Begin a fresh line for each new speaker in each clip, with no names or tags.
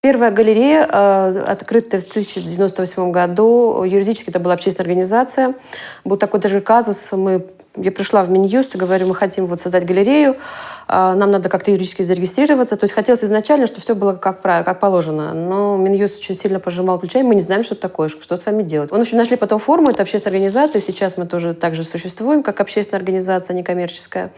Первая галерея, открытая в 1998 году, юридически это была общественная организация. Был такой даже казус, я пришла в Минюст и говорю, мы хотим вот создать галерею, нам надо как-то юридически зарегистрироваться. То есть хотелось изначально, чтобы все было как положено. Но Минюст очень сильно пожимал плечами, мы не знаем, что это такое, что с вами делать. В общем, нашли потом форму, это общественная организация, сейчас мы тоже также существуем, как общественная организация, некоммерческая.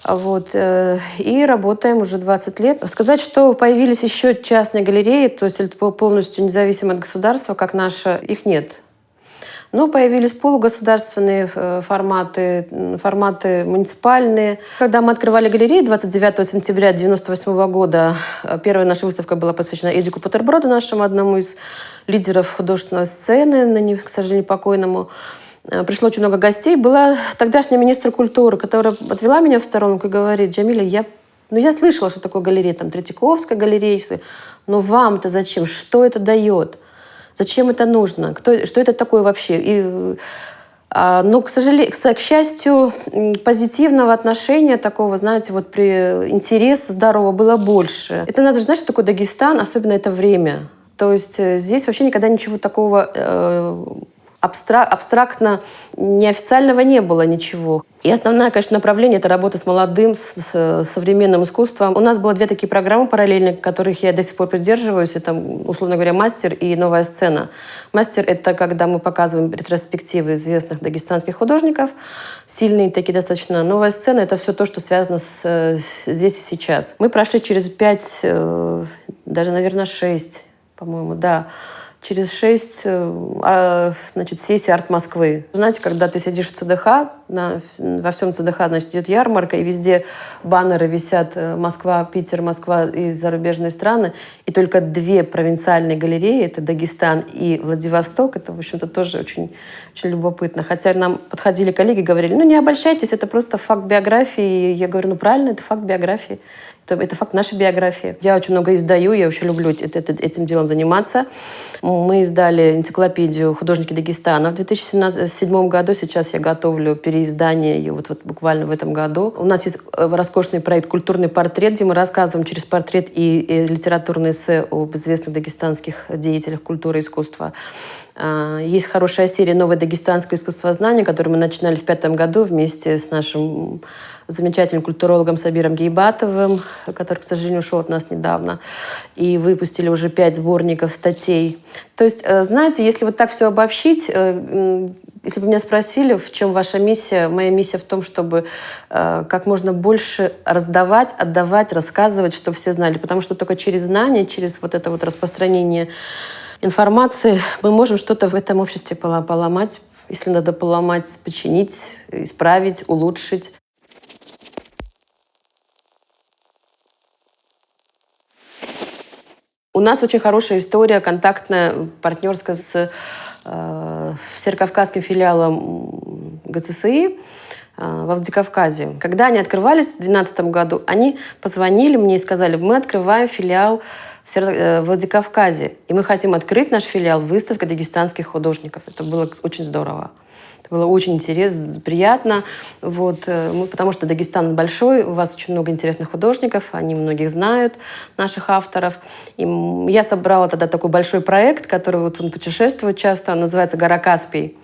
Вот. И работаем уже 20 лет. Сказать, что появились еще частные галереи, то есть это полностью независимо от государства, как наша, их нет. Но появились полугосударственные форматы муниципальные. Когда мы открывали галерею 29 сентября 1998 года, первая наша выставка была посвящена Эдику Бутерброду, нашему одному из лидеров художественной сцены, ныне, к сожалению, покойному. Пришло очень много гостей. Была тогдашняя министр культуры, которая отвела меня в сторонку и говорит: Джамиля, я слышала, что такое галерея, там Третьяковская галерея, но вам-то зачем? Что это дает? Зачем это нужно? Что это такое вообще? Но, к счастью, позитивного отношения такого, знаете, вот при интересе здорового было больше. Это надо же знать, что такое Дагестан, особенно это время. То есть здесь вообще никогда ничего такого абстрактно неофициального не было ничего. И основное, конечно, направление — это работа с молодым, с современным искусством. У нас было две такие программы параллельные, которых я до сих пор придерживаюсь. Это, условно говоря, мастер и новая сцена. Мастер — это когда мы показываем ретроспективы известных дагестанских художников, сильные такие достаточно. Новая сцена — это все то, что связано здесь и сейчас. Мы прошли через 5, даже, наверное, 6, по-моему, да, через 6 сессий «Арт Москвы». Знаете, когда ты сидишь в ЦДХ, во всем ЦДХ, значит, идет ярмарка, и везде баннеры висят «Москва», «Питер», «Москва» и зарубежные страны, и только 2 провинциальные галереи — это Дагестан и Владивосток. Это, в общем-то, тоже очень, очень любопытно. Хотя нам подходили коллеги и говорили: не обольщайтесь, это просто факт биографии. И я говорю: правильно, это факт биографии. Это факт нашей биографии. Я очень много издаю, я очень люблю этим делом заниматься. Мы издали энциклопедию «Художники Дагестана» в 2007 году. Сейчас я готовлю переиздание ее вот буквально в этом году. У нас есть роскошный проект «Культурный портрет», где мы рассказываем через портрет и литературные эссе об известных дагестанских деятелях культуры и искусства. Есть хорошая серия «Новое дагестанское искусствознание», которую мы начинали в 2005 году вместе с нашим замечательным культурологом Сабиром Гейбатовым, который, к сожалению, ушел от нас недавно. И выпустили уже 5 сборников статей. То есть, знаете, если вот так все обобщить, если бы меня спросили, в чем ваша миссия, моя миссия в том, чтобы как можно больше раздавать, отдавать, рассказывать, чтобы все знали. Потому что только через знание, через вот это вот распространение информации мы можем что-то в этом обществе поломать. Если надо поломать, починить, исправить, улучшить. У нас очень хорошая история, контактная, партнерская с северокавказским филиалом ГЦСИ во Владикавказе. Когда они открывались в 2012 году, они позвонили мне и сказали: мы открываем филиал в Владикавказе, и мы хотим открыть наш филиал выставкой дагестанских художников. Это было очень здорово. Это было очень интересно, приятно. Потому что Дагестан большой, у вас очень много интересных художников, они многих знают, наших авторов. И я собрала тогда такой большой проект, который он путешествует часто, называется «Гора Каспий».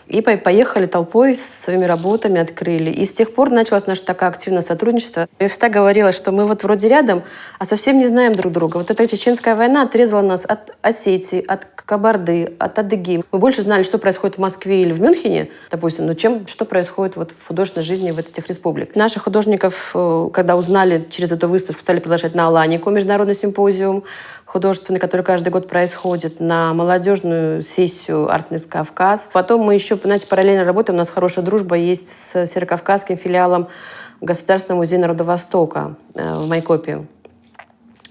И поехали толпой со своими работами, открыли. И с тех пор началось наше такое активное сотрудничество. Я всегда говорила, что мы вот вроде рядом, а совсем не знаем друг друга. Вот эта чеченская война отрезала нас от Осетии, от Кабарды, от Адыги. Мы больше знали, что происходит в Москве или в Мюнхене, допустим, что происходит в художественной жизни в этих республиках. Наших художников, когда узнали через эту выставку, стали приглашать на Аланику, международный симпозиум художественный, который каждый год происходит, на молодежную сессию «Артнес Кавказ». Потом мы еще, знаете, параллельно работаем. У нас хорошая дружба есть с северокавказским филиалом Государственного музея Народа Востока в Майкопе.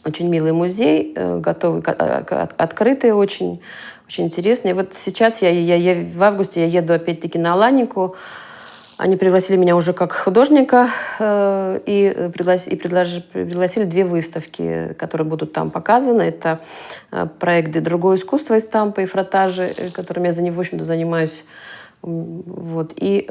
Очень милый музей, готовый, открытый, очень, очень интересный. И вот сейчас в августе я еду опять-таки на Аланику. Они пригласили меня уже как художника и пригласили 2 выставки, которые будут там показаны. Это проект «Другое искусство» из Тампы и Фратажи, которым я в общем-то занимаюсь Вот. И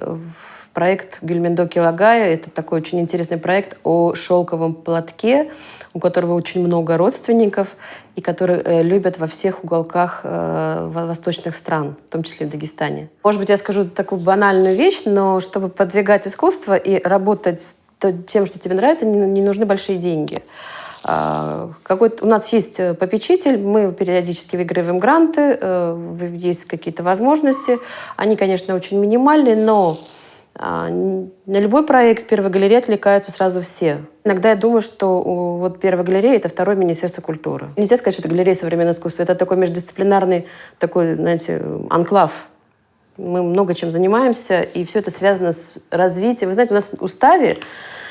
проект Гюльмендоки Лагая — это такой очень интересный проект о шелковом платке, у которого очень много родственников, и который любят во всех уголках восточных стран, в том числе в Дагестане. Может быть, я скажу такую банальную вещь, но чтобы продвигать искусство и работать с тем, что тебе нравится, не нужны большие деньги. У нас есть попечитель, мы периодически выигрываем гранты, есть какие-то возможности. Они, конечно, очень минимальные, но на любой проект первой галереи отвлекаются сразу все. Иногда я думаю, что вот первая галерея — это второе Министерство культуры. Нельзя сказать, что это галерея современного искусства. Это такой междисциплинарный, такой, знаете, анклав. Мы много чем занимаемся, и все это связано с развитием. Вы знаете, у нас в уставе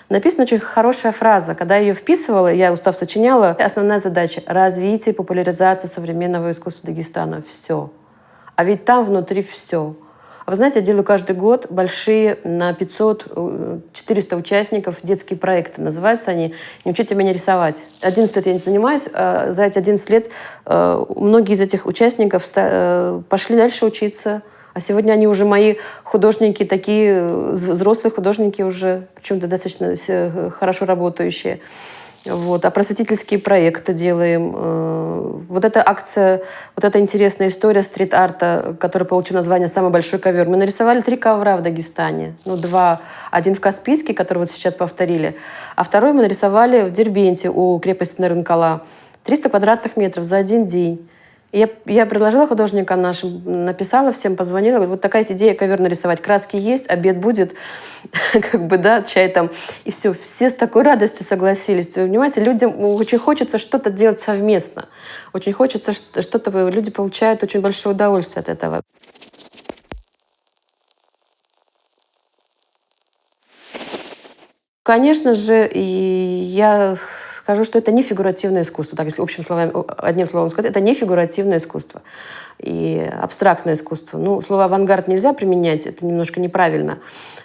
написана очень хорошая фраза. Когда я ее вписывала, я устав сочиняла, основная задача — развитие и популяризация современного искусства Дагестана. Все. А ведь там внутри все. А вы знаете, я делаю каждый год большие на 500-400 участников детские проекты. Называются они «Не учите меня рисовать». 11 лет я этим занимаюсь. За эти 11 лет многие из этих участников пошли дальше учиться. А сегодня они уже мои художники, такие взрослые художники уже, причем достаточно хорошо работающие. Вот. А просветительские проекты делаем. Вот эта акция, вот эта интересная история стрит-арта, которая получила название «Самый большой ковер». Мы нарисовали 3 ковра в Дагестане. 2. Один в Каспийске, который вот сейчас повторили, а второй мы нарисовали в Дербенте у крепости Нарынкала. 300 квадратных метров за один день. Я предложила художникам нашим, написала всем, позвонила, говорю, вот такая идея, ковер нарисовать, краски есть, обед будет, как бы, да, чай там, и все. Все с такой радостью согласились. Вы понимаете, людям очень хочется что-то делать совместно. Очень хочется что-то, люди получают очень большое удовольствие от этого. Конечно же, и я скажу, что это не фигуративное искусство. Так, если одним словом сказать, это не фигуративное искусство и абстрактное искусство. Ну, слово «авангард» нельзя применять, это немножко неправильно.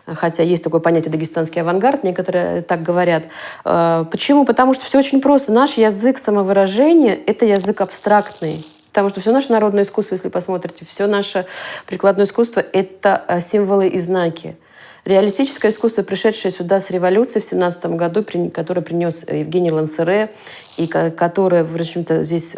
Хотя есть такое понятие «дагестанский авангард», некоторые так говорят. Почему? Потому что все очень просто. Наш язык самовыражения — это язык абстрактный. Потому что все наше народное искусство, если посмотрите, все наше прикладное искусство — это символы и знаки. Реалистическое искусство, пришедшее сюда с революции в 17 году, которое принес Евгений Лансере, и которое, в общем-то, здесь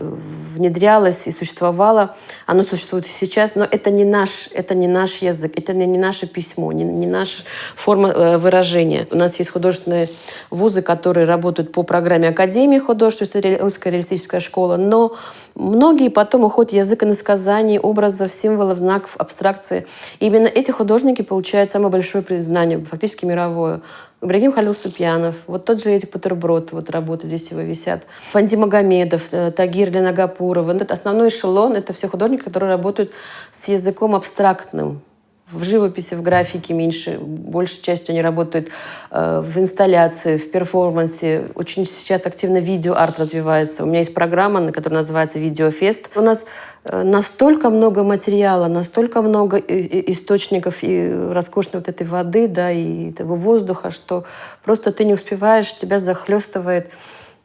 внедрялось и существовало, оно существует и сейчас, но это не наш язык, это не наше письмо, не наша форма выражения. У нас есть художественные вузы, которые работают по программе Академии художеств, это русская реалистическая школа, но многие потом уходят в язык иносказаний, образов, символов, знаков, абстракции. И именно эти художники получают самое большое признание, фактически мировое. Ибрагим Халил Супьянов, вот тот же Эдик Бутерброд, вот работы здесь его висят. Фанди Магомедов, Тагир Ленагапуров. Это основной эшелон, это все художники, которые работают с языком абстрактным. В живописи, в графике меньше, большей частью они работают в инсталляции, в перформансе. Очень сейчас активно видеоарт развивается. У меня есть программа, которая называется «Видеофест». У нас настолько много материала, настолько много источников и роскошной вот этой воды, да, и этого воздуха, что просто ты не успеваешь, тебя захлестывает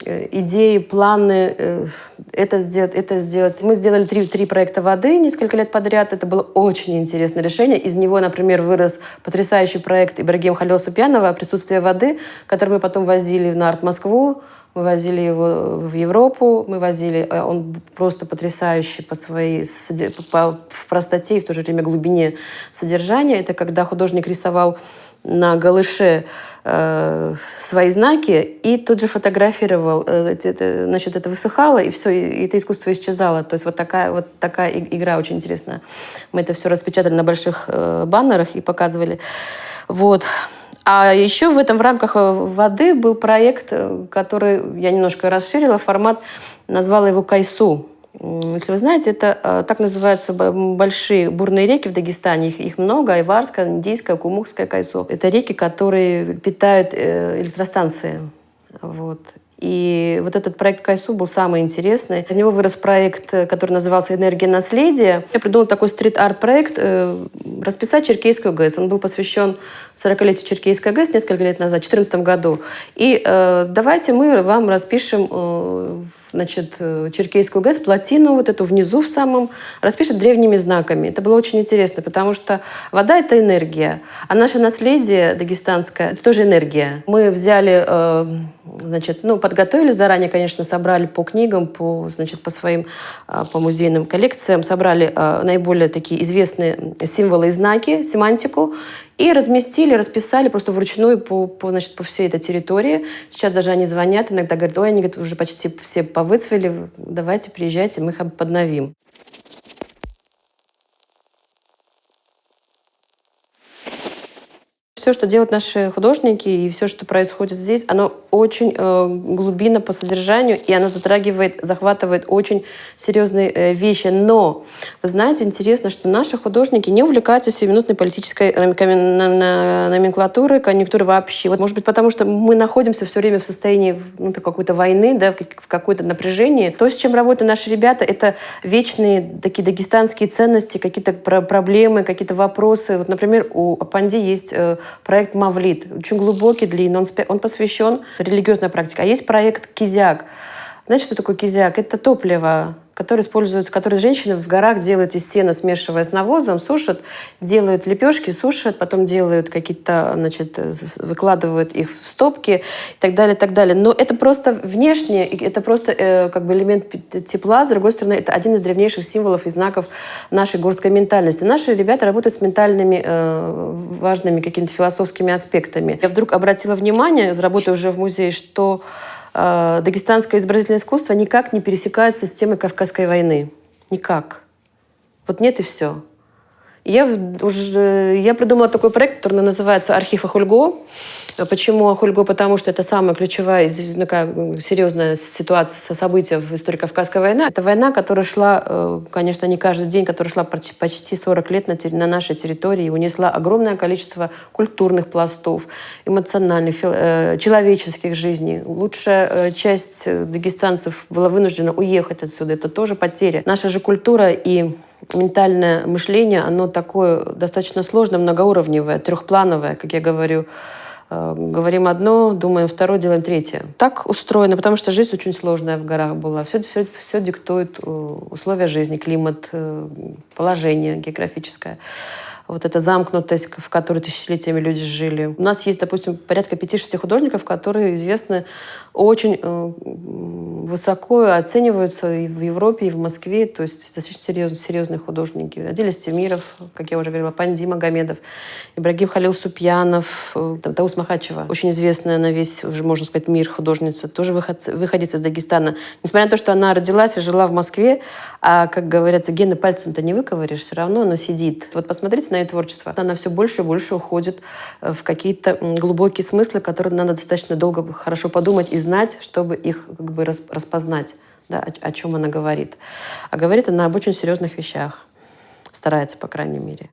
идеи, планы, это сделать, это сделать. Мы сделали три проекта воды несколько лет подряд. Это было очень интересное решение. Из него, например, вырос потрясающий проект Ибрагима Халила Супьянова «Присутствие воды», который мы потом возили на Арт-Москву, мы возили его в Европу, он просто потрясающий в простоте и в то же время глубине содержания. Это когда художник рисовал на галыше свои знаки и тут же фотографировал. Значит, это высыхало, и все, и это искусство исчезало. То есть вот такая игра очень интересная. Мы это все распечатали на больших баннерах и показывали. Вот. А еще в рамках воды был проект, который я немножко расширила формат, назвала его «Кайсу». Если вы знаете, это так называются большие бурные реки в Дагестане. Их много. Айварская, Индийская, Кумукская, Кайсу. Это реки, которые питают электростанции. Вот. И вот этот проект «Кайсу» был самый интересный. Из него вырос проект, который назывался «Энергия наследия». Я придумала такой стрит-арт-проект расписать Черкесскую ГЭС. Он был посвящен 40-летию Черкесской ГЭС несколько лет назад, в 2014 году. И давайте мы вам распишем значит, Черкесскую ГЭС, плотину вот эту внизу в самом, распишет древними знаками. Это было очень интересно, потому что вода — это энергия, а наше наследие дагестанское — это тоже энергия. Мы взяли, значит, ну, подготовили заранее, конечно, собрали по книгам, значит, по своим, по музейным коллекциям, собрали наиболее такие известные символы и знаки, семантику, и разместили, расписали просто вручную значит, по всей этой территории. Сейчас даже они звонят, иногда говорят: ой, они говорят, уже почти все повыцвели, давайте приезжайте, мы их подновим. Все, что делают наши художники, и все, что происходит здесь, оно очень глубинно по содержанию, и оно захватывает очень серьезные вещи. Но, вы знаете, интересно, что наши художники не увлекаются сиюминутной политической номенклатурой, конъюнктурой вообще. Вот, может быть, потому что мы находимся все время в состоянии какой-то войны, да, в какой-то напряжении. То, с чем работают наши ребята, это вечные такие дагестанские ценности, какие-то проблемы, какие-то вопросы. Вот, например, у Апанди есть проект «Мавлид», очень глубокий, длинный, он посвящен религиозной практике. А есть проект «Кизяк». Знаете, что такое кизяк? Это топливо, которое используется, которое женщины в горах делают из сена, смешивая с навозом, сушат, делают лепешки, сушат, потом делают какие-то, значит, выкладывают их в стопки и так далее, и так далее. Но это просто внешне, это просто как бы элемент тепла. С другой стороны, это один из древнейших символов и знаков нашей горской ментальности. Наши ребята работают с ментальными важными какими-то философскими аспектами. Я вдруг обратила внимание, работая уже в музее, что дагестанское изобразительное искусство никак не пересекается с темой Кавказской войны. Никак. Вот нет и все. Я придумала такой проект, который называется «Архив Ахульго». Почему Ахульго? Потому что это самая ключевая, серьезная ситуация, события в истории Кавказской войны. Это война, которая шла, конечно, не каждый день, которая шла почти 40 лет на нашей территории и унесла огромное количество культурных пластов, эмоциональных, человеческих жизней. Лучшая часть дагестанцев была вынуждена уехать отсюда. Это тоже потеря. Наша же культура и ментальное мышление, оно такое достаточно сложное, многоуровневое, трехплановое, как я говорю. Говорим одно, думаем второе, делаем третье. Так устроено, потому что жизнь очень сложная в горах была. Все диктует условия жизни, климат, положение географическое. Вот эта замкнутость, в которой тысячелетиями люди жили. У нас есть, допустим, порядка 5-6 художников, которые известны очень высоко оцениваются и в Европе, и в Москве. То есть достаточно серьезные художники. Адиль Стемиров, как я уже говорила, Панди Магомедов, Ибрагим Халил Супьянов, Таус Махачева, очень известная на весь, уже можно сказать, мир художница, тоже выходец из Дагестана. Несмотря на то, что она родилась и жила в Москве, а, как говорится, гены пальцем-то не выковыришь, все равно оно сидит. Вот посмотрите на ее творчество. Она все больше и больше уходит в какие-то глубокие смыслы, которые надо достаточно долго хорошо подумать и знать, чтобы их как бы распознать, да, о чем она говорит. А говорит она об очень серьезных вещах. Старается, по крайней мере.